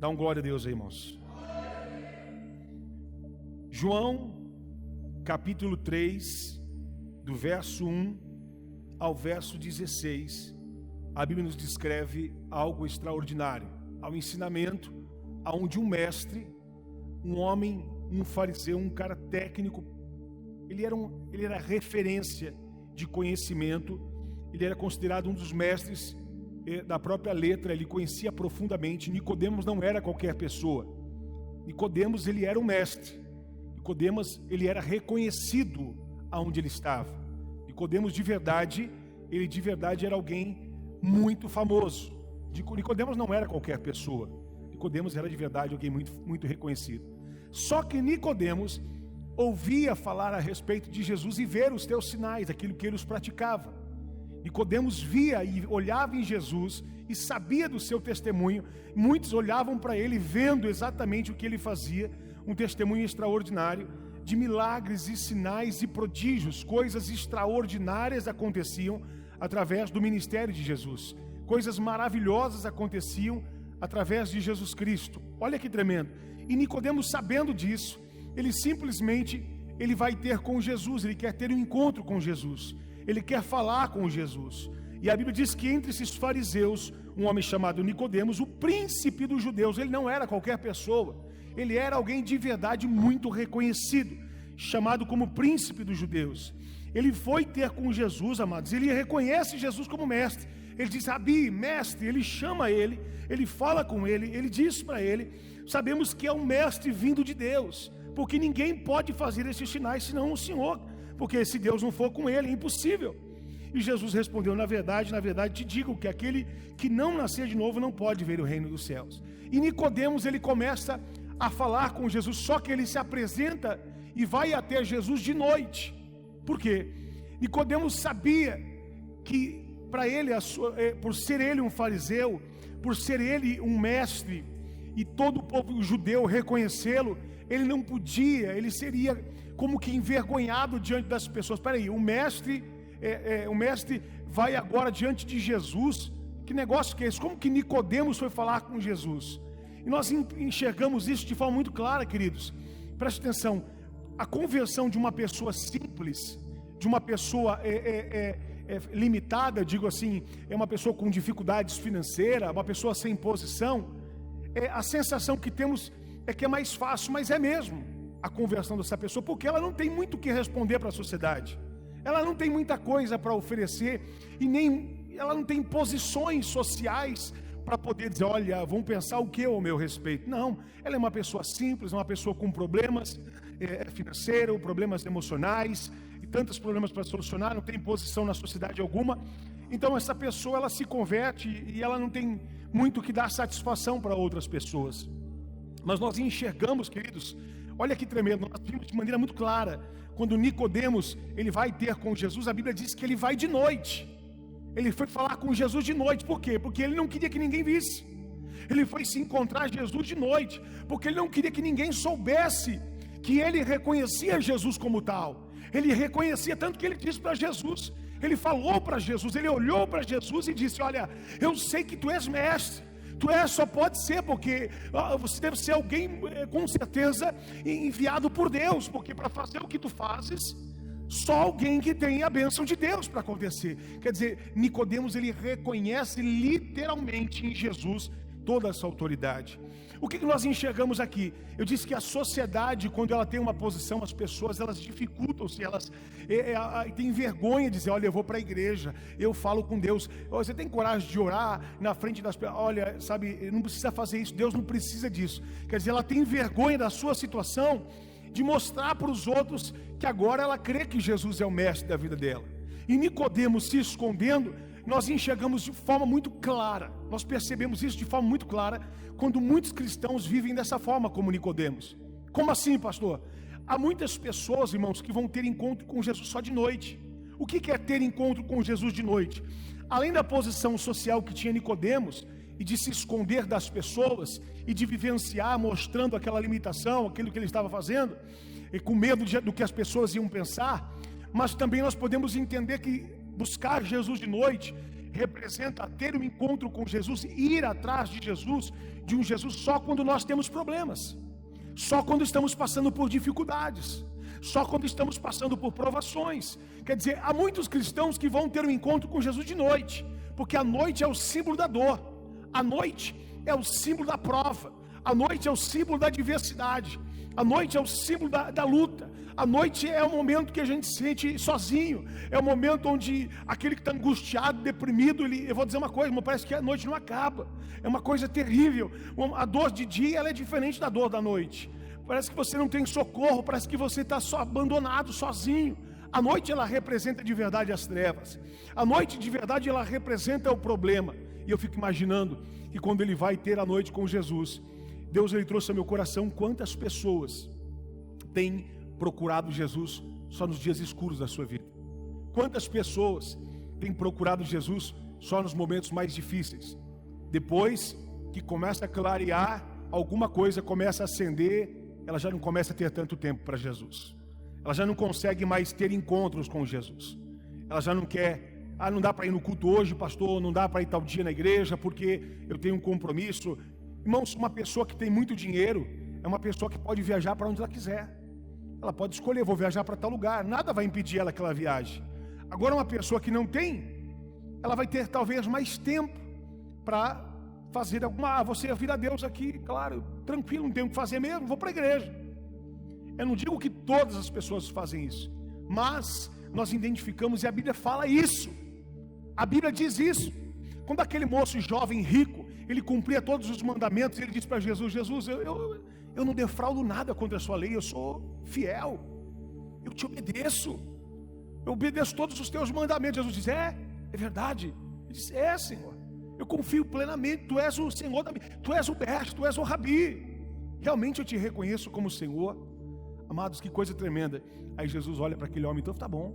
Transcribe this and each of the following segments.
Dá um glória a Deus aí, irmãos. João, capítulo 3, do verso 1 ao verso 16, a Bíblia nos descreve algo extraordinário. Ao ensinamento, onde um mestre, um homem, um fariseu, um cara técnico, ele era referência de conhecimento, ele era considerado um dos mestres da própria letra, ele conhecia profundamente. Nicodemos não era qualquer pessoa. Nicodemos, ele era um mestre. Nicodemos, ele era reconhecido aonde ele estava. Nicodemos ele de verdade era alguém muito famoso. Nicodemos não era qualquer pessoa. Nicodemos era de verdade alguém muito, muito reconhecido. Só que Nicodemos ouvia falar a respeito de Jesus e ver os teus sinais, aquilo que ele os praticava. Nicodemos via e olhava em Jesus e sabia do seu testemunho. Muitos olhavam para ele vendo exatamente o que ele fazia, um testemunho extraordinário de milagres e sinais e prodígios. Coisas extraordinárias aconteciam através do ministério de Jesus. Coisas maravilhosas aconteciam através de Jesus Cristo. Olha que tremendo. E Nicodemos, sabendo disso, ele vai ter com Jesus, ele quer ter um encontro com Jesus. Ele quer falar com Jesus. E a Bíblia diz que entre esses fariseus, um homem chamado Nicodemos, o príncipe dos judeus, ele não era qualquer pessoa. Ele era alguém de verdade muito reconhecido, chamado como príncipe dos judeus. Ele foi ter com Jesus, amados, ele reconhece Jesus como mestre. Ele diz, Rabi, mestre, ele chama ele fala com ele diz para ele, sabemos que é um mestre vindo de Deus, porque ninguém pode fazer esses sinais senão o Senhor, porque se Deus não for com ele, é impossível. E Jesus respondeu, na verdade te digo que aquele que não nascer de novo não pode ver o reino dos céus. E Nicodemos, ele começa a falar com Jesus, só que ele se apresenta e vai até Jesus de noite. Por quê? Nicodemos sabia que para ele, por ser ele um fariseu, por ser ele um mestre, e todo o povo judeu reconhecê-lo, ele não podia, ele seria como que envergonhado diante das pessoas. Espera aí, o mestre vai agora diante de Jesus? Que negócio que é esse? Como que Nicodemos foi falar com Jesus? E nós enxergamos isso de forma muito clara, queridos. Preste atenção, a conversão de uma pessoa simples, de uma pessoa limitada, digo assim, é uma pessoa com dificuldades financeiras, uma pessoa sem posição, a sensação que temos é que é mais fácil, mas é mesmo a conversão dessa pessoa, porque ela não tem muito o que responder para a sociedade, ela não tem muita coisa para oferecer, e nem ela não tem posições sociais para poder dizer, olha, vão pensar o que ao meu respeito. Não, ela é uma pessoa simples, uma pessoa com problemas financeiros, problemas emocionais, e tantos problemas para solucionar, não tem posição na sociedade alguma. Então essa pessoa, ela se converte e ela não tem muito que dar satisfação para outras pessoas. Mas nós enxergamos, queridos, olha que tremendo, nós vimos de maneira muito clara, quando Nicodemos, ele vai ter com Jesus, a Bíblia diz que ele vai de noite. Ele foi falar com Jesus de noite. Por quê? Porque ele não queria que ninguém visse. Ele foi se encontrar Jesus de noite, porque ele não queria que ninguém soubesse que ele reconhecia Jesus como tal. Ele reconhecia, tanto que ele disse para Jesus, ele falou para Jesus, ele olhou para Jesus e disse, olha, eu sei que tu és mestre, só pode ser, porque você deve ser alguém, com certeza, enviado por Deus, porque para fazer o que tu fazes, só alguém que tem a bênção de Deus para acontecer. Quer dizer, Nicodemos, ele reconhece literalmente em Jesus toda essa autoridade. O que nós enxergamos aqui? Eu disse que a sociedade, quando ela tem uma posição, as pessoas, elas dificultam-se, elas têm vergonha de dizer, olha, eu vou para a igreja, eu falo com Deus. Você tem coragem de orar na frente das pessoas? Olha, sabe, não precisa fazer isso, Deus não precisa disso. Quer dizer, ela tem vergonha da sua situação, de mostrar para os outros que agora ela crê que Jesus é o mestre da vida dela. E Nicodemos se escondendo, nós enxergamos de forma muito clara, nós percebemos isso de forma muito clara, quando muitos cristãos vivem dessa forma como Nicodemos. Como assim, pastor? Há muitas pessoas, irmãos, que vão ter encontro com Jesus só de noite. O que é ter encontro com Jesus de noite? Além da posição social que tinha Nicodemos, e de se esconder das pessoas, e de vivenciar mostrando aquela limitação, aquilo que ele estava fazendo, e com medo do que as pessoas iam pensar, mas também nós podemos entender que buscar Jesus de noite representa ter um encontro com Jesus, ir atrás de Jesus, de um Jesus só quando nós temos problemas, só quando estamos passando por dificuldades, só quando estamos passando por provações. Quer dizer, há muitos cristãos que vão ter um encontro com Jesus de noite, porque a noite é o símbolo da dor, a noite é o símbolo da prova, a noite é o símbolo da adversidade, a noite é o símbolo da luta. A noite é o momento que a gente se sente sozinho, é o momento onde aquele que está angustiado, deprimido, eu vou dizer uma coisa, mas parece que a noite não acaba, é uma coisa terrível. A dor de dia, ela é diferente da dor da noite, parece que você não tem socorro, parece que você está só abandonado, sozinho. A noite, ela representa de verdade as trevas, a noite de verdade, ela representa o problema. E eu fico imaginando que quando ele vai ter a noite com Jesus, Deus, ele trouxe ao meu coração quantas pessoas têm procurado Jesus só nos dias escuros da sua vida. Quantas pessoas têm procurado Jesus só nos momentos mais difíceis? Depois que começa a clarear, alguma coisa começa a acender, ela já não começa a ter tanto tempo para Jesus. Ela já não consegue mais ter encontros com Jesus. Ela já não quer, não dá para ir no culto hoje, pastor, não dá para ir tal dia na igreja, porque eu tenho um compromisso. Irmãos, uma pessoa que tem muito dinheiro é uma pessoa que pode viajar para onde ela quiser. Ela pode escolher, vou viajar para tal lugar, nada vai impedir ela que ela viaje. Agora, uma pessoa que não tem, ela vai ter talvez mais tempo para fazer alguma, vou servir a Deus aqui, claro, tranquilo, não tenho o que fazer mesmo, vou para a igreja. Eu não digo que todas as pessoas fazem isso, mas nós identificamos, e a Bíblia fala isso, a Bíblia diz isso. Quando aquele moço jovem rico, ele cumpria todos os mandamentos, ele disse para Jesus: Jesus, eu não defraudo nada contra a sua lei, eu sou fiel, eu te obedeço, eu obedeço todos os teus mandamentos. Jesus diz: é verdade. Ele disse: é, Senhor, eu confio plenamente, tu és o Senhor da minha, tu és o mestre, tu és o Rabi, realmente eu te reconheço como Senhor. Amados, que coisa tremenda. Aí Jesus olha para aquele homem: então tá bom,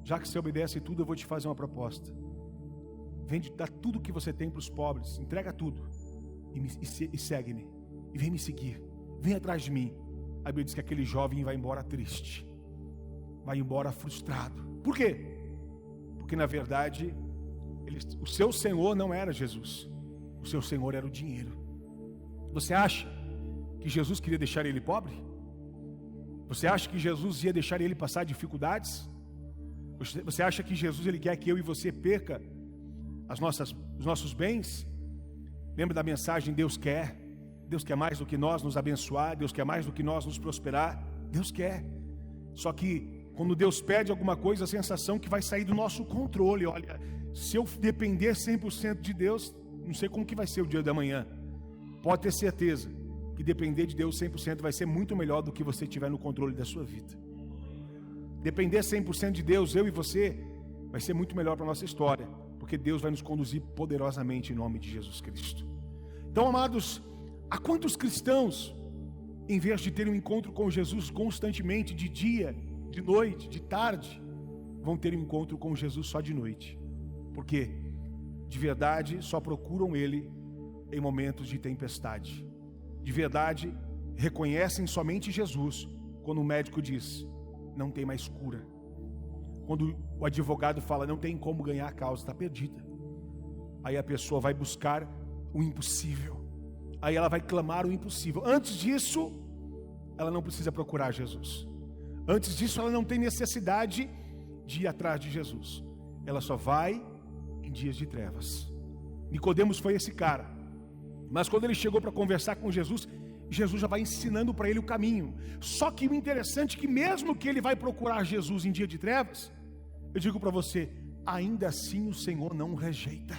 já que você obedece tudo, eu vou te fazer uma proposta. Vende, dá tudo que você tem para os pobres, entrega tudo e segue-me, e vem me seguir, vem atrás de mim. A Bíblia diz que aquele jovem vai embora triste, vai embora frustrado. Por quê? Porque na verdade o seu Senhor não era Jesus, o seu Senhor era o dinheiro. Você acha que Jesus queria deixar ele pobre? Você acha que Jesus ia deixar ele passar dificuldades? Você acha que Jesus, ele quer que eu e você perca os nossos bens? Lembra da mensagem? Deus quer mais do que nós nos abençoar, Deus quer mais do que nós nos prosperar, Deus quer. Só que quando Deus pede alguma coisa, a sensação que vai sair do nosso controle. Olha, se eu depender 100% de Deus, não sei como que vai ser o dia da manhã. Pode ter certeza que depender de Deus 100% vai ser muito melhor do que você tiver no controle da sua vida. Depender 100% de Deus, eu e você, vai ser muito melhor para a nossa história, porque Deus vai nos conduzir poderosamente em nome de Jesus Cristo. Então, amados, há quantos cristãos, em vez de ter um encontro com Jesus constantemente, de dia, de noite, de tarde, vão ter um encontro com Jesus só de noite? Porque, de verdade, só procuram Ele em momentos de tempestade. De verdade, reconhecem somente Jesus quando o médico diz: não tem mais cura. Quando o advogado fala: não tem como ganhar a causa, está perdida. Aí a pessoa vai buscar o impossível. Aí ela vai clamar o impossível. Antes disso, ela não precisa procurar Jesus. Antes disso, ela não tem necessidade de ir atrás de Jesus. Ela só vai em dias de trevas. Nicodemos foi esse cara. Mas quando ele chegou para conversar com Jesus, Jesus já vai ensinando para ele o caminho. Só que o interessante é que mesmo que ele vai procurar Jesus em dia de trevas, eu digo para você, ainda assim o Senhor não o rejeita.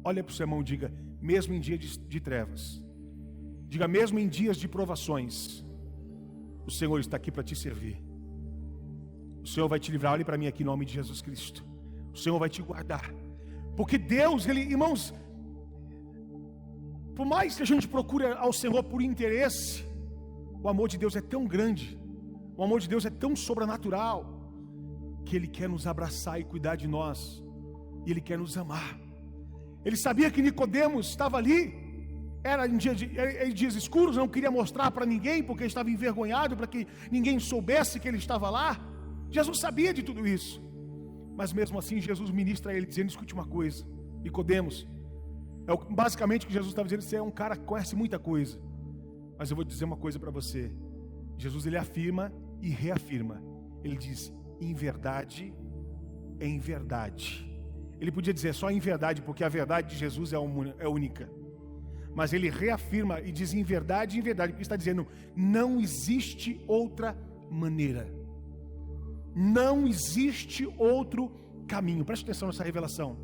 Olha para o seu irmão e diga: mesmo em dia de trevas, diga: mesmo em dias de provações, o Senhor está aqui para te servir. O Senhor vai te livrar. Olhe para mim aqui em nome de Jesus Cristo. O Senhor vai te guardar. Porque Deus, Ele, irmãos, por mais que a gente procure ao Senhor por interesse, o amor de Deus é tão grande, o amor de Deus é tão sobrenatural, que Ele quer nos abraçar e cuidar de nós, e Ele quer nos amar. Ele sabia que Nicodemos estava ali, era em dias escuros, não queria mostrar para ninguém, porque estava envergonhado, para que ninguém soubesse que ele estava lá. Jesus sabia de tudo isso, Mas mesmo assim Jesus ministra a ele, dizendo: escute uma coisa, Nicodemos, basicamente o que Jesus estava dizendo: você é um cara que conhece muita coisa, mas eu vou dizer uma coisa para você. Jesus, ele afirma e reafirma. Ele diz: em verdade, em verdade. Ele podia dizer só em verdade, porque a verdade de Jesus é única. Mas ele reafirma e diz em verdade, porque está dizendo: não existe outra maneira. Não existe outro caminho. Preste atenção nessa revelação.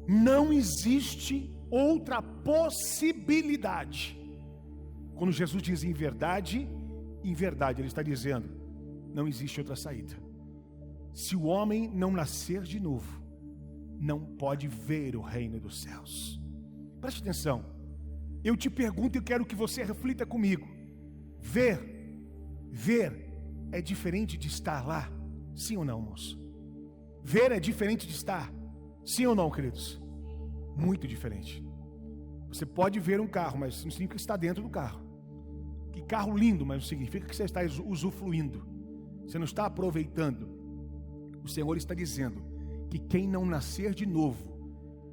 Não existe outra possibilidade. Quando Jesus diz em verdade, ele está dizendo: não existe outra saída. Se o homem não nascer de novo, não pode ver o reino dos céus. Preste atenção. Eu te pergunto e quero que você reflita comigo. Ver é diferente de estar lá? Sim ou não, moço? Ver é diferente de estar? Sim ou não, queridos? Muito diferente. Você pode ver um carro, mas não significa que está dentro do carro. Que carro lindo, mas não significa que você está usufruindo. Você não está aproveitando. O Senhor está dizendo que quem não nascer de novo,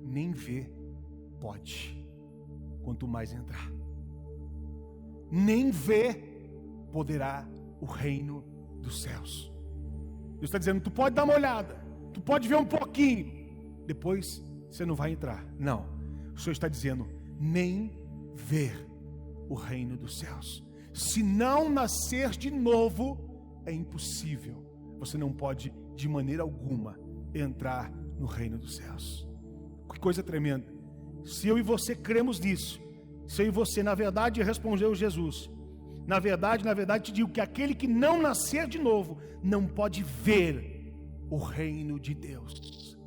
nem ver pode, quanto mais entrar. Nem ver poderá o reino dos céus. Deus está dizendo: tu pode dar uma olhada, tu pode ver um pouquinho, depois você não vai entrar. Não, o Senhor está dizendo: nem ver o reino dos céus. Se não nascer de novo, é impossível. Você não pode de maneira alguma entrar no reino dos céus. Que coisa tremenda. Se eu e você cremos nisso, se eu e você na verdade respondeu Jesus, na verdade te digo que aquele que não nascer de novo não pode ver o reino de Deus.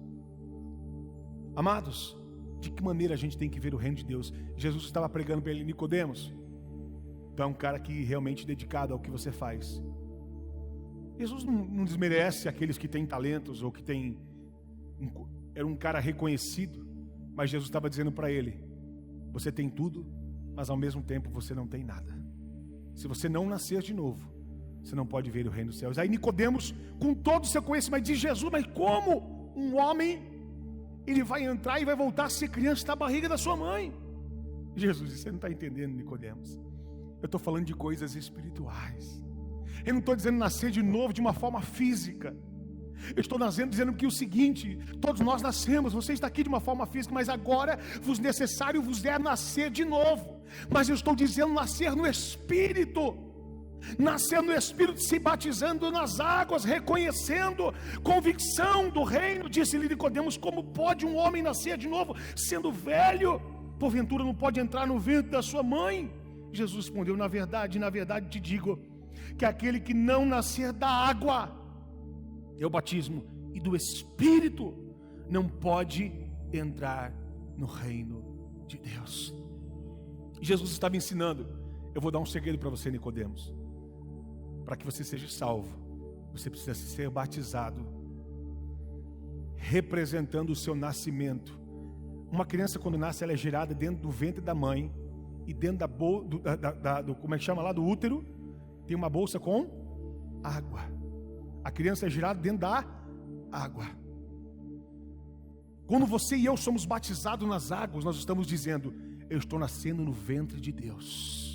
Amados, de que maneira a gente tem que ver o reino de Deus? Jesus estava pregando para ele: Nicodemos, tu é um cara que realmente dedicado ao que você faz. Jesus não desmerece aqueles que têm talentos ou que têm... Era um cara reconhecido, mas Jesus estava dizendo para ele: você tem tudo, mas ao mesmo tempo você não tem nada. Se você não nascer de novo, você não pode ver o reino dos céus. Aí Nicodemos, com todo o seu conhecimento, diz: Jesus, mas como um homem, ele vai entrar e vai voltar a ser criança na barriga da sua mãe? Jesus, você não está entendendo, Nicodemos. Eu estou falando de coisas espirituais. Eu não estou dizendo nascer de novo de uma forma física. Eu estou dizendo que o seguinte: todos nós nascemos, você está aqui de uma forma física, mas agora necessário vos é nascer de novo. Mas eu estou dizendo nascer no Espírito. Nascer no Espírito, se batizando nas águas, reconhecendo convicção do reino. Disse-lhe Nicodemos: como pode um homem nascer de novo, sendo velho? Porventura não pode entrar no ventre da sua mãe? Jesus respondeu: na verdade te digo, que aquele que não nascer da água, é o batismo, e do Espírito, não pode entrar no reino de Deus. Jesus estava ensinando: eu vou dar um segredo para você, Nicodemos. Para que você seja salvo, você precisa ser batizado, representando o seu nascimento. Uma criança, quando nasce, ela é gerada dentro do ventre da mãe, e dentro como é que chama lá, do útero, tem uma bolsa com água. A criança é gerada dentro da água. Quando você e eu somos batizados nas águas, nós estamos dizendo: eu estou nascendo no ventre de Deus.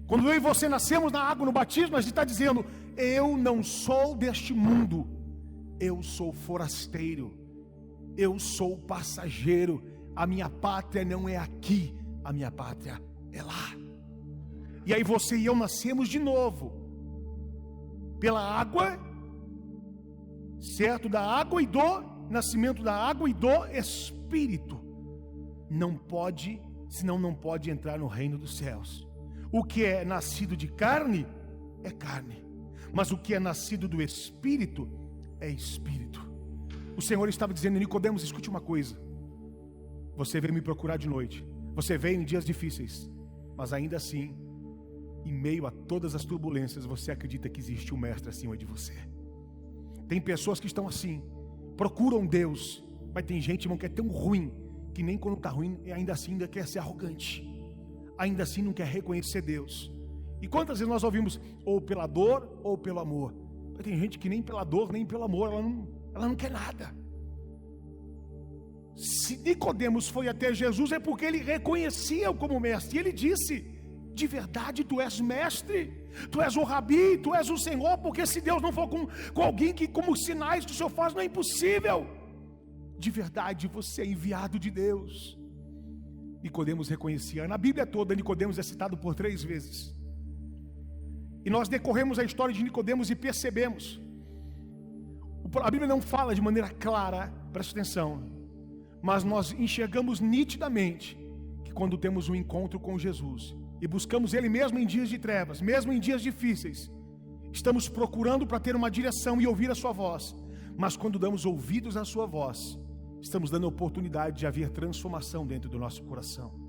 Quando eu e você nascemos na água, no batismo, a gente está dizendo: eu não sou deste mundo, eu sou forasteiro, eu sou passageiro, a minha pátria não é aqui, a minha pátria é lá. E aí você e eu nascemos de novo, pela água, certo? Da água e do nascimento da água e do Espírito. Não pode, senão não pode entrar no reino dos céus. O que é nascido de carne é carne, mas o que é nascido do Espírito é Espírito. O Senhor estava dizendo: Nicodemos, escute uma coisa. Você veio me procurar de noite, você veio em dias difíceis, mas ainda assim, em meio a todas as turbulências, você acredita que existe um mestre acima de você. Tem pessoas que estão assim, procuram Deus, mas tem gente, irmão, que é tão ruim, que nem quando está ruim, ainda assim ainda quer ser arrogante, ainda assim não quer reconhecer Deus. E quantas vezes nós ouvimos: ou pela dor ou pelo amor? Tem gente que nem pela dor, nem pelo amor, ela não quer nada. Se Nicodemos foi até Jesus, é porque ele reconhecia-o como mestre. E ele disse: de verdade tu és mestre, tu és o Rabi, tu és o Senhor, porque se Deus não for com alguém que como os sinais que o Senhor faz, não é impossível. De verdade você é enviado de Deus. Nicodemos reconhecia. Na Bíblia toda, Nicodemos é citado por 3 vezes. E nós decorremos a história de Nicodemos e percebemos. A Bíblia não fala de maneira clara, preste atenção, mas nós enxergamos nitidamente que quando temos um encontro com Jesus e buscamos Ele mesmo em dias de trevas, mesmo em dias difíceis, estamos procurando para ter uma direção e ouvir a sua voz. Mas quando damos ouvidos à sua voz, estamos dando a oportunidade de haver transformação dentro do nosso coração.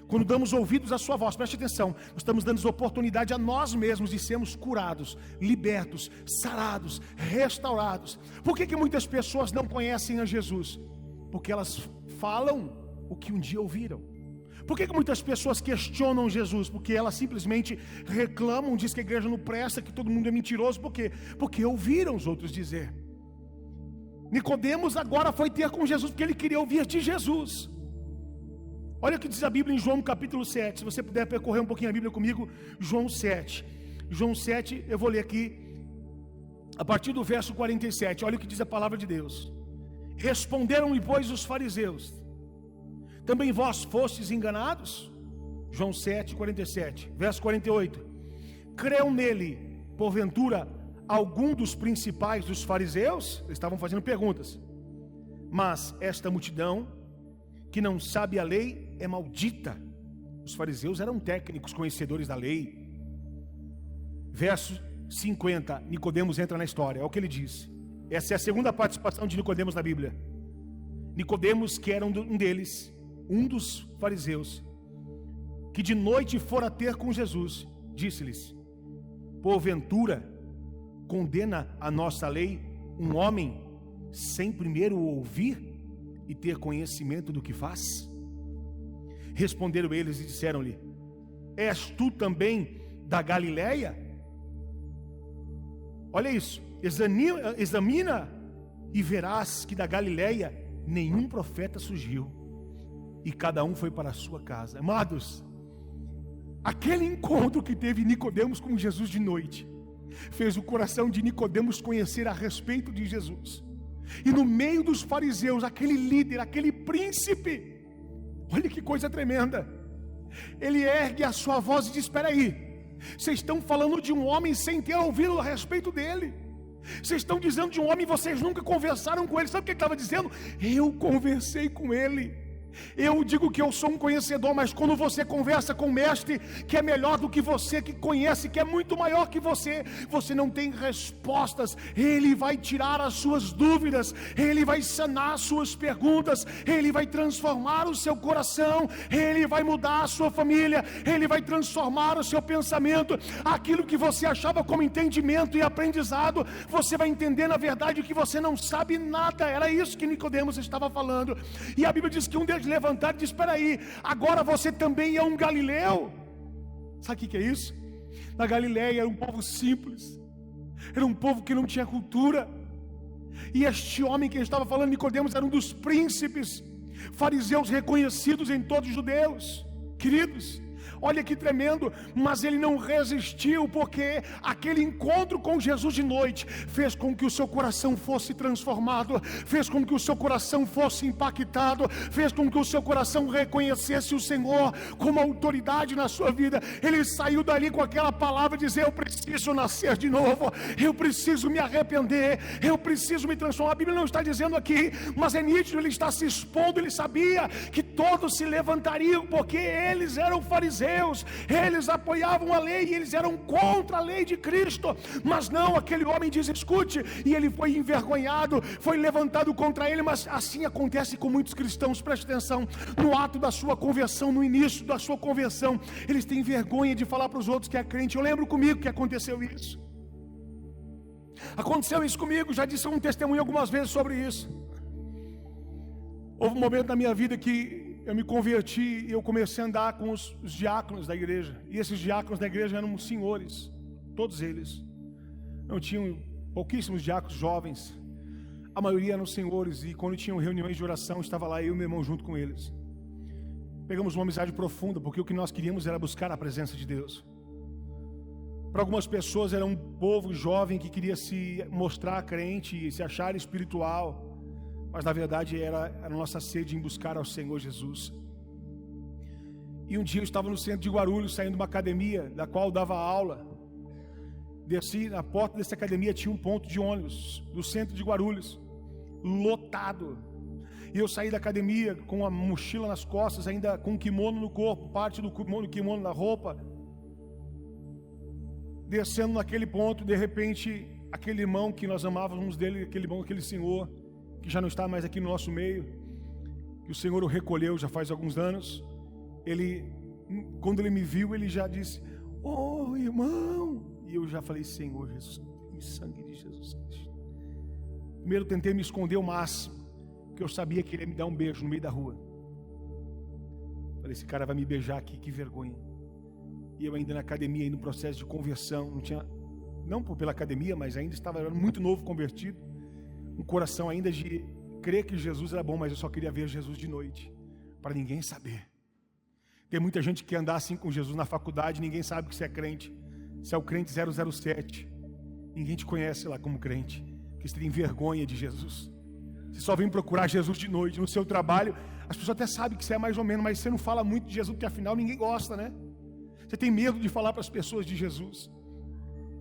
Quando damos ouvidos à sua voz, preste atenção, nós estamos dando oportunidade a nós mesmos de sermos curados, libertos, sarados, restaurados. Por que muitas pessoas não conhecem a Jesus? Porque elas falam o que um dia ouviram. Por que muitas pessoas questionam Jesus? Porque elas simplesmente reclamam, diz que a igreja não presta, que todo mundo é mentiroso. Por quê? Porque ouviram os outros dizer. Nicodemos agora foi ter com Jesus porque ele queria ouvir de Jesus. Olha o que diz a Bíblia em João capítulo 7. Se você puder percorrer um pouquinho a Bíblia comigo, João 7. João 7, eu vou ler aqui a partir do verso 47. Olha o que diz a palavra de Deus. Responderam-lhe, pois, os fariseus: também vós fostes enganados? João 7, 47. Verso 48. Creu nele, porventura, algum dos principais dos fariseus? Eles estavam fazendo perguntas. Mas esta multidão, que não sabe a lei, é maldita. Os fariseus eram técnicos, conhecedores da lei. Verso 50, Nicodemos entra na história. Olha o que ele diz. Essa é a segunda participação de Nicodemos na Bíblia. Nicodemos, que era um deles, um dos fariseus, que de noite fora ter com Jesus, disse-lhes: porventura condena a nossa lei um homem sem primeiro o ouvir e ter conhecimento do que faz? Responderam eles e disseram-lhe: és tu também da Galileia? Olha isso, examina e verás que da Galileia nenhum profeta surgiu, e cada um foi para a sua casa. Amados, aquele encontro que teve Nicodemos com Jesus de noite fez o coração de Nicodemos conhecer a respeito de Jesus. E no meio dos fariseus, aquele líder, aquele príncipe, olha que coisa tremenda, ele ergue a sua voz e diz: espera aí, vocês estão falando de um homem sem ter ouvido a respeito dele. Vocês estão dizendo de um homem e vocês nunca conversaram com ele. Sabe o que ele estava dizendo? Eu conversei com ele. Eu digo que eu sou um conhecedor, mas quando você conversa com o mestre, que é melhor do que você, que conhece, que é muito maior que você não tem respostas. Ele vai tirar as suas dúvidas, ele vai sanar as suas perguntas, ele vai transformar o seu coração, ele vai mudar a sua família, ele vai transformar o seu pensamento. Aquilo que você achava como entendimento e aprendizado, você vai entender na verdade que você não sabe nada. Era isso que Nicodemos estava falando. E a Bíblia diz que um deles levantar e diz: espera aí, agora você também é um galileu. Sabe o que é isso? Na Galileia era um povo simples, era um povo que não tinha cultura. E este homem que estava falando, Nicodemos, era um dos príncipes fariseus reconhecidos em todos os judeus. Queridos, olha que tremendo, mas ele não resistiu, porque aquele encontro com Jesus de noite fez com que o seu coração fosse transformado, fez com que o seu coração fosse impactado, fez com que o seu coração reconhecesse o Senhor como autoridade na sua vida. Ele saiu dali com aquela palavra, dizer: eu preciso nascer de novo, eu preciso me arrepender, eu preciso me transformar. A Bíblia não está dizendo aqui, mas é nítido, ele está se expondo. Ele sabia que todos se levantariam, porque eles eram fariseus, eles apoiavam a lei, eles eram contra a lei de Cristo. Mas não, aquele homem diz: escute, e ele foi envergonhado, foi levantado contra ele. Mas assim acontece com muitos cristãos, preste atenção, no ato da sua conversão, no início da sua conversão, eles têm vergonha de falar para os outros que é crente. Eu lembro comigo que aconteceu isso comigo, já disse um testemunho algumas vezes sobre isso. Houve um momento na minha vida que eu me converti e eu comecei a andar com os diáconos da igreja. E esses diáconos da igreja eram senhores, todos eles. Não tinham pouquíssimos diáconos jovens, a maioria eram senhores, e quando tinham reuniões de oração, estava lá eu e meu irmão junto com eles. Pegamos uma amizade profunda, porque o que nós queríamos era buscar a presença de Deus. Para algumas pessoas era um povo jovem que queria se mostrar crente e se achar espiritual, mas na verdade era a nossa sede em buscar ao Senhor Jesus. E um dia eu estava no centro de Guarulhos, saindo de uma academia da qual eu dava aula. Desci, na porta dessa academia tinha um ponto de ônibus do centro de Guarulhos, lotado. E eu saí da academia com a mochila nas costas, ainda com um kimono no corpo, parte do kimono na roupa. Descendo naquele ponto, de repente, aquele irmão que nós amávamos dele, aquele senhor, que já não está mais aqui no nosso meio, que o Senhor o recolheu já faz alguns anos, quando ele me viu, ele já disse: "Oh, irmão!" E eu já falei: "Senhor Jesus, em sangue de Jesus Cristo." Primeiro tentei me esconder o máximo, porque eu sabia que ele ia me dar um beijo no meio da rua. Falei: "Esse cara vai me beijar aqui, que vergonha." E eu ainda na academia, no processo de conversão, não pela academia, mas ainda estava muito novo convertido, um coração ainda de crer que Jesus era bom, mas eu só queria ver Jesus de noite, para ninguém saber. Tem muita gente que anda assim com Jesus na faculdade, ninguém sabe que você é crente. Você é o crente 007, ninguém te conhece lá como crente, porque você tem vergonha de Jesus. Você só vem procurar Jesus de noite. No seu trabalho, as pessoas até sabem que você é mais ou menos, mas você não fala muito de Jesus, porque afinal ninguém gosta, né? Você tem medo de falar para as pessoas de Jesus.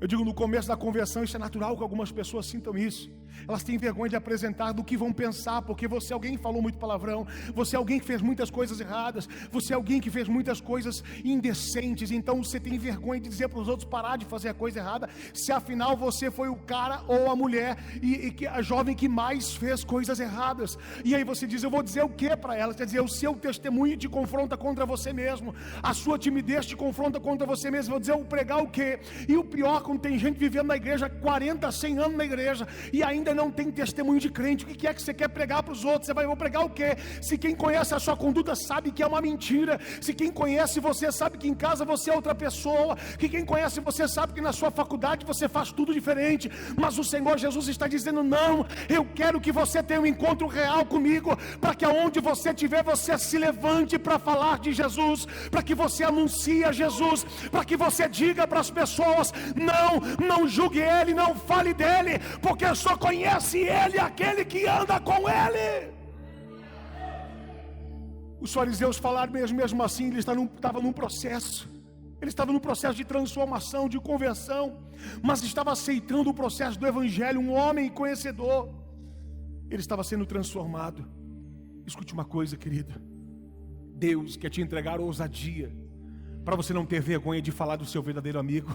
Eu digo, no começo da conversão, isso é natural que algumas pessoas sintam isso. Elas têm vergonha de apresentar do que vão pensar, porque você é alguém que falou muito palavrão, você é alguém que fez muitas coisas erradas, você é alguém que fez muitas coisas indecentes, então você tem vergonha de dizer para os outros parar de fazer a coisa errada, se afinal você foi o cara ou a mulher, e que a jovem que mais fez coisas erradas. E aí você diz: eu vou dizer o que para elas? Quer dizer, o seu testemunho te confronta contra você mesmo, a sua timidez te confronta contra você mesmo. Vou dizer, eu vou pregar o quê? E o pior, quando tem gente vivendo na igreja 40, 100 anos na igreja, e ainda não tem testemunho de crente, o que é que você quer pregar para os outros? Vou pregar o quê? Se quem conhece a sua conduta sabe que é uma mentira, se quem conhece você sabe que em casa você é outra pessoa, que quem conhece você sabe que na sua faculdade você faz tudo diferente, mas o Senhor Jesus está dizendo: não, eu quero que você tenha um encontro real comigo, para que aonde você estiver, você se levante para falar de Jesus, para que você anuncie a Jesus, para que você diga para as pessoas: não julgue ele, não fale dele, porque só conhece ele aquele que anda com ele. Os fariseus falaram mesmo assim, ele estava num processo, ele estava num processo de transformação, de conversão, mas estava aceitando o processo do evangelho, um homem conhecedor, ele estava sendo transformado. Escute uma coisa, querido, Deus quer te entregar ousadia, para você não ter vergonha de falar do seu verdadeiro amigo.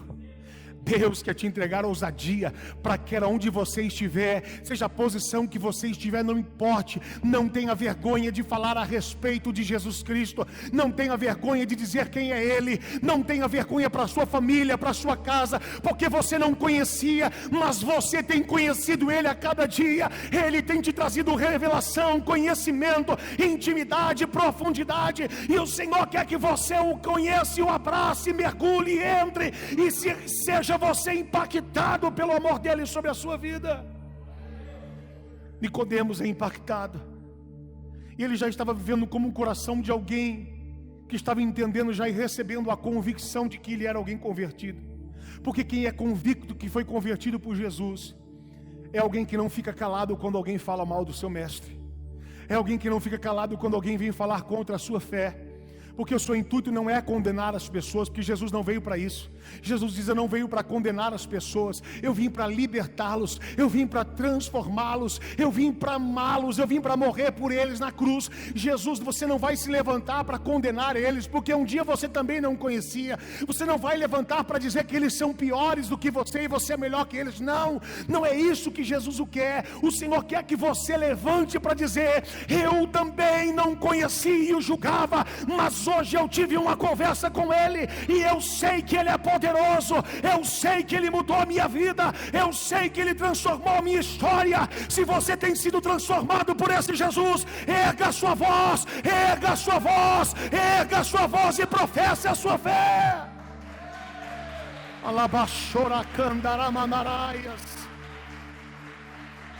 Deus quer te entregar ousadia, para que onde você estiver, seja a posição que você estiver, não importe, não tenha vergonha de falar a respeito de Jesus Cristo, não tenha vergonha de dizer quem é Ele, não tenha vergonha para a sua família, para a sua casa, porque você não conhecia, mas você tem conhecido Ele a cada dia. Ele tem te trazido revelação, conhecimento, intimidade, profundidade, e o Senhor quer que você o conheça, o abrace, mergulhe, entre e seja você impactado pelo amor dele sobre a sua vida. Nicodemos é impactado, e ele já estava vivendo como um coração de alguém que estava entendendo já e recebendo a convicção de que ele era alguém convertido, porque quem é convicto que foi convertido por Jesus é alguém que não fica calado quando alguém fala mal do seu mestre, é alguém que não fica calado quando alguém vem falar contra a sua fé, porque o seu intuito não é condenar as pessoas, porque Jesus não veio para isso. Jesus diz: eu não veio para condenar as pessoas, eu vim para libertá-los, eu vim para transformá-los, eu vim para amá-los, eu vim para morrer por eles na cruz. Jesus, você não vai se levantar para condenar eles, porque um dia você também não conhecia. Você não vai levantar para dizer que eles são piores do que você e você é melhor que eles. Não é isso que Jesus o quer. O Senhor quer que você levante para dizer: eu também não conhecia e o julgava, mas hoje eu tive uma conversa com Ele, e eu sei que Ele é poderoso, eu sei que Ele mudou a minha vida, eu sei que Ele transformou a minha história. Se você tem sido transformado por esse Jesus, erga a sua voz, erga a sua voz, erga a sua voz e professe a sua fé. Alabashora candaramanaraias,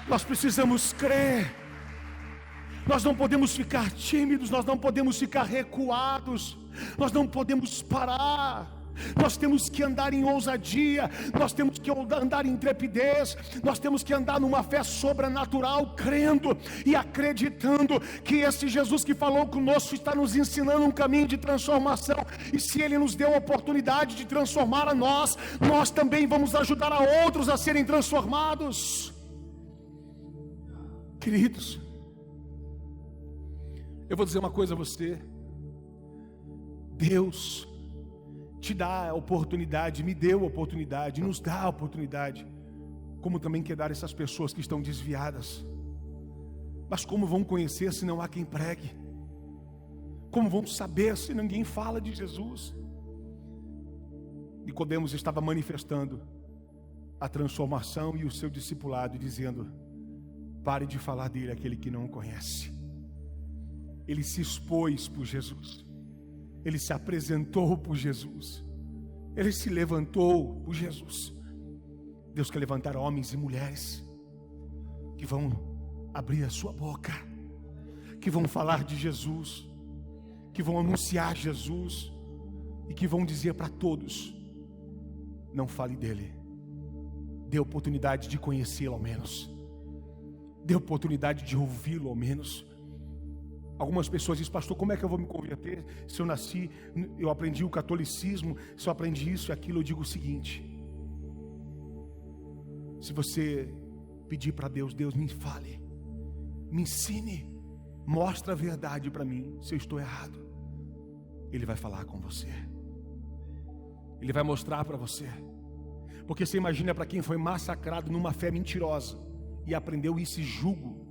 Nós precisamos crer. Nós não podemos ficar tímidos, nós não podemos ficar recuados, nós não podemos parar. Nós temos que andar em ousadia, nós temos que andar em intrepidez, nós temos que andar numa fé sobrenatural, crendo e acreditando que esse Jesus que falou conosco está nos ensinando um caminho de transformação, e se Ele nos deu a oportunidade de transformar a nós, nós também vamos ajudar a outros a serem transformados. Queridos, eu vou dizer uma coisa a você: Deus te dá a oportunidade, me deu a oportunidade, nos dá a oportunidade, como também quer dar essas pessoas que estão desviadas. Mas como vão conhecer se não há quem pregue? Como vão saber se ninguém fala de Jesus? Nicodemos estava manifestando a transformação e o seu discipulado, dizendo: pare de falar dele aquele que não o conhece. Ele se expôs por Jesus, ele se apresentou por Jesus, ele se levantou por Jesus. Deus quer levantar homens e mulheres que vão abrir a sua boca, que vão falar de Jesus, que vão anunciar Jesus e que vão dizer para todos: não fale dele, dê oportunidade de conhecê-lo ao menos, dê oportunidade de ouvi-lo ao menos. Algumas pessoas dizem: pastor, como é que eu vou me converter se eu nasci, eu aprendi o catolicismo, se eu aprendi isso e aquilo? Eu digo o seguinte: se você pedir para Deus, Deus me fale, me ensine, mostra a verdade para mim, se eu estou errado, Ele vai falar com você, Ele vai mostrar para você. Porque você imagina, para quem foi massacrado numa fé mentirosa e aprendeu esse jugo,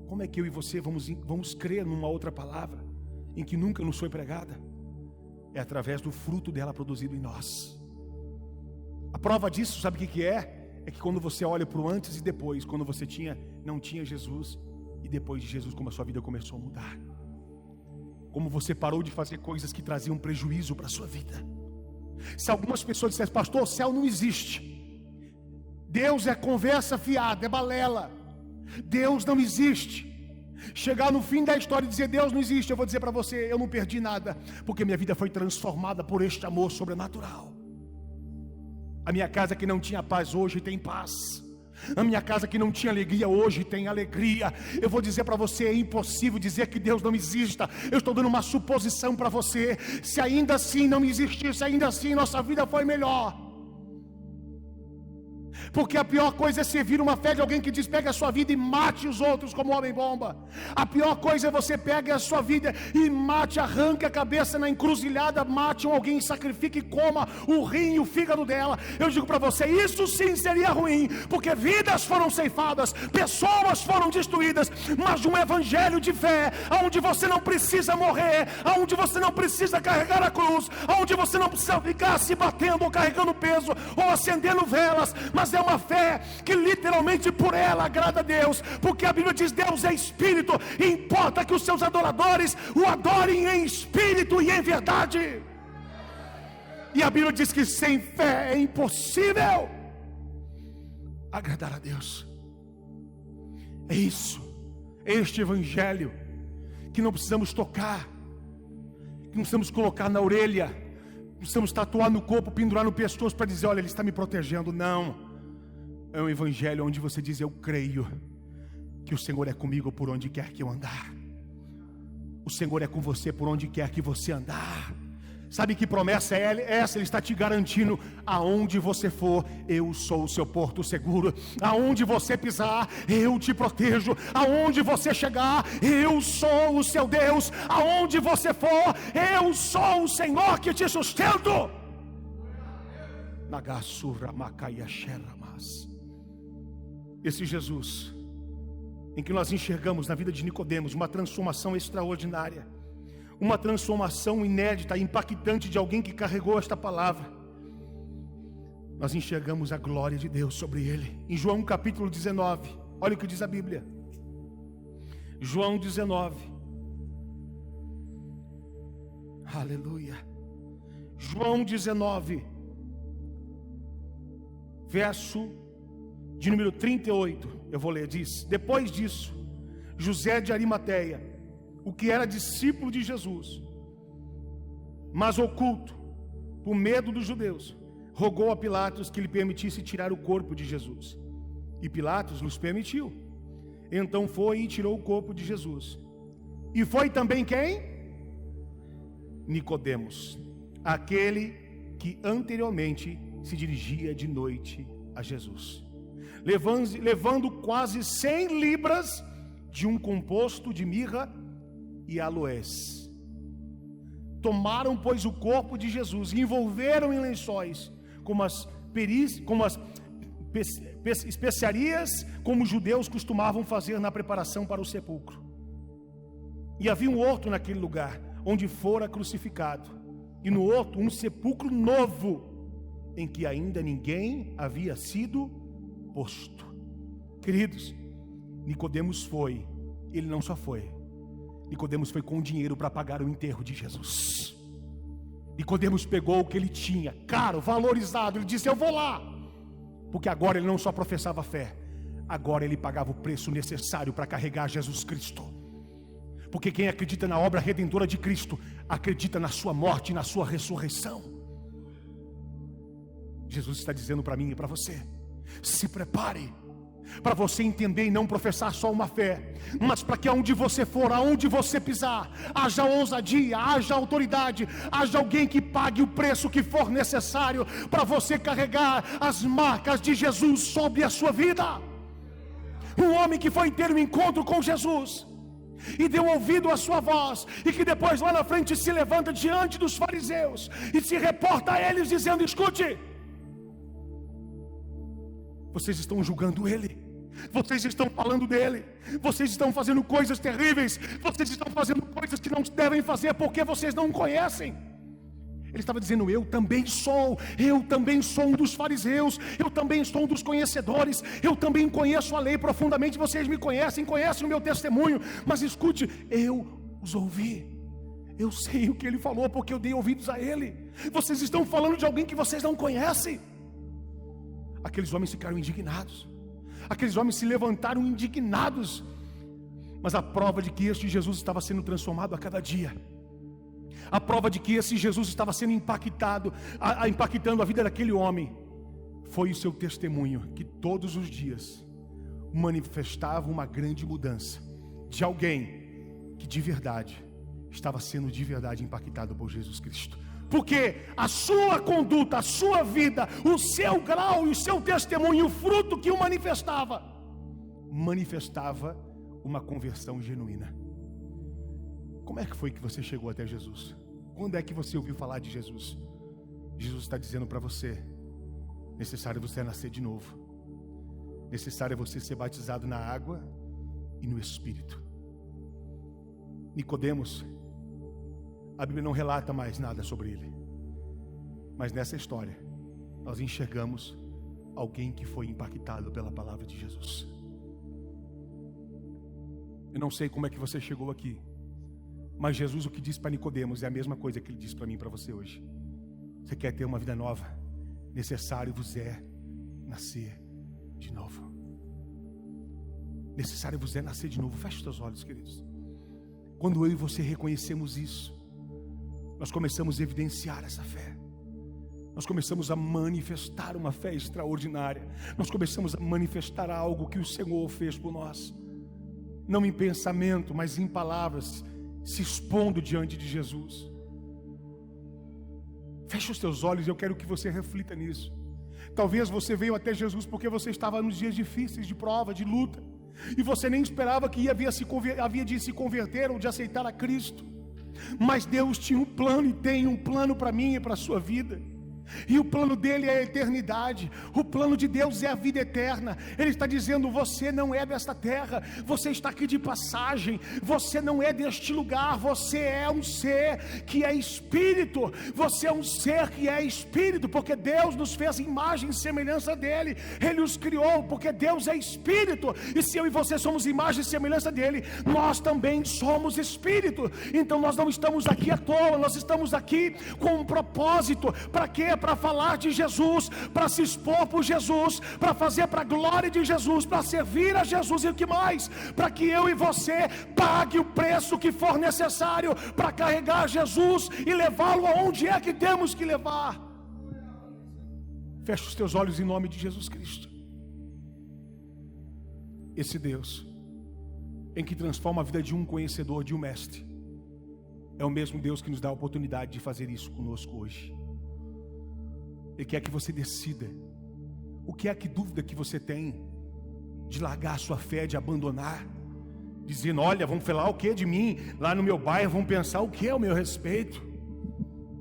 como é que eu e você vamos crer numa outra palavra em que nunca nos foi pregada? É através do fruto dela produzido em nós. A prova disso, sabe o que é? É que quando você olha para o antes e depois, quando você não tinha Jesus, e depois de Jesus, como a sua vida começou a mudar, como você parou de fazer coisas que traziam prejuízo para a sua vida. Se algumas pessoas dissessem: pastor, o céu não existe, Deus é conversa fiada, é balela, Deus não existe, chegar no fim da história e dizer: Deus não existe, eu vou dizer para você: eu não perdi nada, porque minha vida foi transformada por este amor sobrenatural. A minha casa que não tinha paz hoje tem paz, a minha casa que não tinha alegria hoje tem alegria. Eu vou dizer para você: é impossível dizer que Deus não exista. Eu estou dando uma suposição para você. Se ainda assim não existisse, ainda assim nossa vida foi melhor. Porque a pior coisa é servir uma fé de alguém que diz: pega a sua vida e mate os outros como homem-bomba. A pior coisa é você pegar a sua vida e mate, arranque a cabeça na encruzilhada, mate alguém, sacrifique e coma o rim e o fígado dela. Eu digo para você: isso sim seria ruim, porque vidas foram ceifadas, pessoas foram destruídas, mas um evangelho de fé, onde você não precisa morrer, onde você não precisa carregar a cruz, onde você não precisa ficar se batendo ou carregando peso ou acendendo velas, mas é uma fé que literalmente por ela agrada a Deus, porque a Bíblia diz: Deus é espírito, e importa que os seus adoradores o adorem em espírito e em verdade. E a Bíblia diz que sem fé é impossível agradar a Deus. É isso, é este evangelho que não precisamos tocar, que não precisamos colocar na orelha, não precisamos tatuar no corpo, pendurar no pescoço para dizer: olha, Ele está me protegendo. Não. É um evangelho onde você diz: eu creio que o Senhor é comigo por onde quer que eu andar. O Senhor é com você por onde quer que você andar. Sabe que promessa é essa? Ele está te garantindo: aonde você for, eu sou o seu porto seguro. Aonde você pisar, eu te protejo. Aonde você chegar, eu sou o seu Deus. Aonde você for, eu sou o Senhor que te sustento. Nagassura Macaia Xeramas. Esse Jesus em que nós enxergamos na vida de Nicodemos uma transformação extraordinária, uma transformação inédita, impactante de alguém que carregou esta palavra. Nós enxergamos a glória de Deus sobre ele. Em João capítulo 19, olha o que diz a Bíblia. João 19. Aleluia. João 19, verso de número 38, eu vou ler, diz: depois disso, José de Arimateia, o que era discípulo de Jesus, mas oculto, por medo dos judeus, rogou a Pilatos que lhe permitisse tirar o corpo de Jesus. E Pilatos nos permitiu. Então foi e tirou o corpo de Jesus. E foi também quem? Nicodemos, aquele que anteriormente se dirigia de noite a Jesus, levando quase 100 libras de um composto de mirra e aloés. Tomaram, pois, o corpo de Jesus e envolveram em lençóis, como as especiarias, como os judeus costumavam fazer na preparação para o sepulcro. E havia um horto naquele lugar, onde fora crucificado, e no horto um sepulcro novo, em que ainda ninguém havia sido posto. Queridos, Nicodemos foi, ele não só foi, Nicodemos foi com dinheiro para pagar o enterro de Jesus. Nicodemos pegou o que ele tinha, caro, valorizado, ele disse: eu vou lá, porque agora ele não só professava fé, agora ele pagava o preço necessário para carregar Jesus Cristo. Porque quem acredita na obra redentora de Cristo, acredita na sua morte e na sua ressurreição. Jesus está dizendo para mim e para você: se prepare para você entender e não professar só uma fé, mas para que aonde você for, aonde você pisar, haja ousadia, haja autoridade, haja alguém que pague o preço que for necessário para você carregar as marcas de Jesus sobre a sua vida. Um homem que foi ter um encontro com Jesus e deu ouvido à sua voz, e que depois lá na frente se levanta diante dos fariseus e se reporta a eles dizendo: escute, vocês estão julgando ele, vocês estão falando dele, vocês estão fazendo coisas terríveis, vocês estão fazendo coisas que não devem fazer porque vocês não conhecem. Ele estava dizendo: eu também sou um dos fariseus, eu também sou um dos conhecedores, eu também conheço a lei profundamente, vocês me conhecem o meu testemunho, mas escute, eu os ouvi, eu sei o que ele falou porque eu dei ouvidos a ele. Vocês estão falando de alguém que vocês não conhecem. Aqueles homens ficaram indignados, aqueles homens se levantaram indignados, mas a prova de que este Jesus estava sendo transformado a cada dia, a prova de que esse Jesus estava sendo impactando a vida daquele homem, foi o seu testemunho, que todos os dias manifestava uma grande mudança de alguém que de verdade estava sendo de verdade impactado por Jesus Cristo. Porque a sua conduta, a sua vida, o seu grau e o seu testemunho, o fruto que o manifestava uma conversão genuína. Como é que foi que você chegou até Jesus? Quando é que você ouviu falar de Jesus? Jesus está dizendo para você: necessário você nascer de novo, necessário é você ser batizado na água e no Espírito. Nicodemos, a Bíblia não relata mais nada sobre ele, mas nessa história nós enxergamos alguém que foi impactado pela palavra de Jesus. Eu não sei como é que você chegou aqui, mas Jesus, o que disse para Nicodemos é a mesma coisa que ele disse para mim e para você hoje. Você quer ter uma vida nova? Necessário vos é nascer de novo. Necessário vos é nascer de novo. Feche os teus olhos, queridos. Quando eu e você reconhecemos isso, nós começamos a evidenciar essa fé, nós começamos a manifestar uma fé extraordinária, nós começamos a manifestar algo que o Senhor fez por nós, não em pensamento, mas em palavras, se expondo diante de Jesus. Feche os teus olhos, eu quero que você reflita nisso. Talvez você veio até Jesus porque você estava nos dias difíceis, de prova, de luta, e você nem esperava que havia de se converter ou de aceitar a Cristo. Mas Deus tinha um plano e tem um plano para mim e para a sua vida. E o plano dele é a eternidade. O plano de Deus é a vida eterna. Ele está dizendo: você não é desta terra, você está aqui de passagem, você não é deste lugar, você é um ser que é espírito, você é um ser que é espírito, porque Deus nos fez imagem e semelhança dele, ele os criou, porque Deus é espírito, e se eu e você somos imagem e semelhança dele, nós também somos espírito. Então nós não estamos aqui à toa, nós estamos aqui com um propósito. Para quê? para falar de Jesus, para se expor por Jesus, para fazer para a glória de Jesus, para servir a Jesus. E o que mais? Para que eu e você pague o preço que for necessário para carregar Jesus e levá-lo aonde é que temos que levar. Feche os teus olhos em nome de Jesus Cristo. Esse Deus em que transforma a vida de um conhecedor, de um mestre, é o mesmo Deus que nos dá a oportunidade de fazer isso conosco hoje. Ele quer que você decida. O que é que dúvida que você tem de largar a sua fé, de abandonar, dizendo: olha, vão falar o que de mim lá no meu bairro, vão pensar o que é o meu respeito,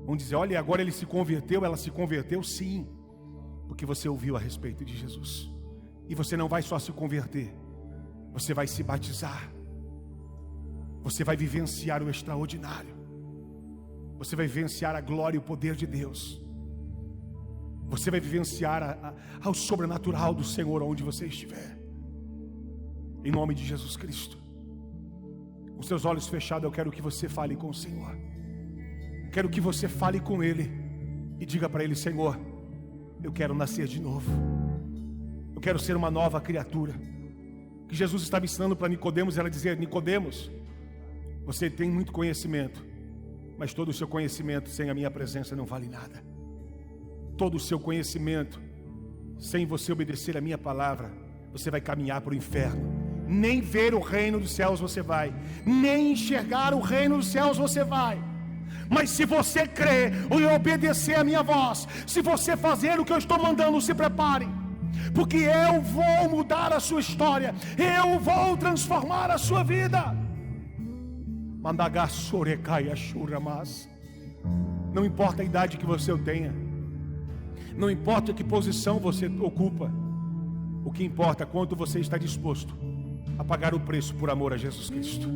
vão dizer: olha, agora ele se converteu, ela se converteu. Sim, porque você ouviu a respeito de Jesus. E você não vai só se converter, você vai se batizar, você vai vivenciar o extraordinário, você vai vivenciar a glória e o poder de Deus, você vai vivenciar o sobrenatural do Senhor onde você estiver, em nome de Jesus Cristo. Com seus olhos fechados, eu quero que você fale com o Senhor, quero que você fale com Ele e diga para Ele: Senhor, eu quero nascer de novo, eu quero ser uma nova criatura. Que Jesus estava ensinando para Nicodemos, ela dizia: Nicodemos, você tem muito conhecimento, mas todo o seu conhecimento sem a minha presença não vale nada. Todo o seu conhecimento, sem você obedecer a minha palavra, você vai caminhar para o inferno. Nem ver o reino dos céus você vai, nem enxergar o reino dos céus você vai. Mas se você crer e obedecer a minha voz, se você fazer o que eu estou mandando, se prepare, porque eu vou mudar a sua história, eu vou transformar a sua vida. Não importa a idade que você tenha, não importa que posição você ocupa, o que importa é quanto você está disposto a pagar o preço por amor a Jesus Cristo.